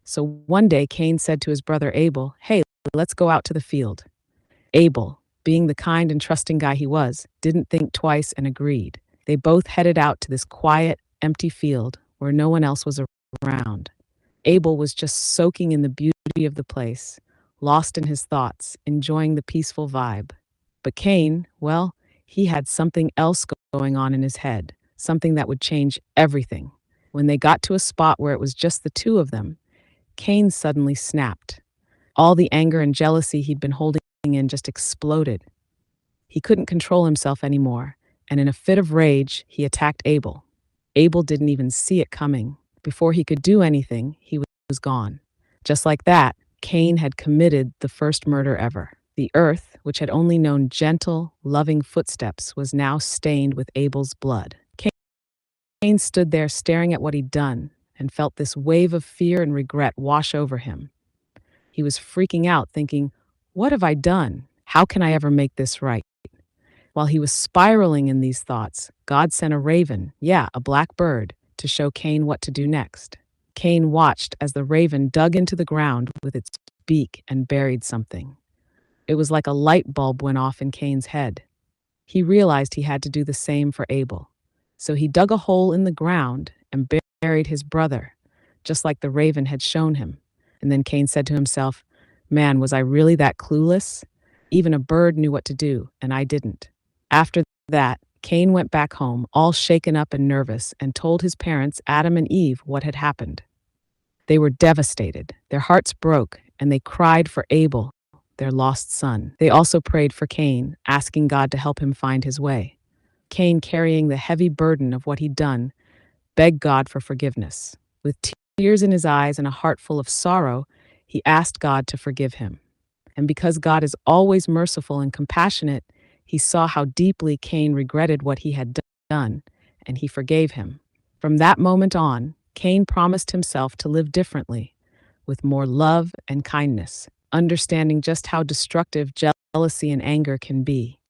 So one day Cain said to his brother Abel, "Hey, let's go out to the field." Abel, being the kind and trusting guy he was, didn't think twice and agreed. They both headed out to this quiet, empty field where no one else was around. Abel was just soaking in the beauty of the place, lost in his thoughts, enjoying the peaceful vibe. But Cain, well, he had something else going on in his head, something that would change everything. When they got to a spot where it was just the two of them, Cain suddenly snapped. All the anger and jealousy he'd been holding in just exploded. He couldn't control himself anymore, and in a fit of rage, he attacked Abel. Abel didn't even see it coming. Before he could do anything, he was gone. Just like that, Cain had committed the first murder ever. The earth, which had only known gentle, loving footsteps, was now stained with Abel's blood. Cain stood there staring at what he'd done and felt this wave of fear and regret wash over him. He was freaking out, thinking, "What have I done? How can I ever make this right?" While he was spiraling in these thoughts, God sent a raven, yeah, a black bird, to show Cain what to do next. Cain watched as the raven dug into the ground with its beak and buried something. It was like a light bulb went off in Cain's head. He realized he had to do the same for Abel. So he dug a hole in the ground and buried his brother, just like the raven had shown him. And then Cain said to himself, "Man, was I really that clueless? Even a bird knew what to do, and I didn't." After that, Cain went back home, all shaken up and nervous, and told his parents, Adam and Eve, what had happened. They were devastated. Their hearts broke, and they cried for Abel, their lost son. They also prayed for Cain, asking God to help him find his way. Cain, carrying the heavy burden of what he'd done, begged God for forgiveness. With tears in his eyes and a heart full of sorrow, he asked God to forgive him. And because God is always merciful and compassionate, he saw how deeply Cain regretted what he had done, and he forgave him. From that moment on, Cain promised himself to live differently, with more love and kindness, understanding just how destructive jealousy and anger can be.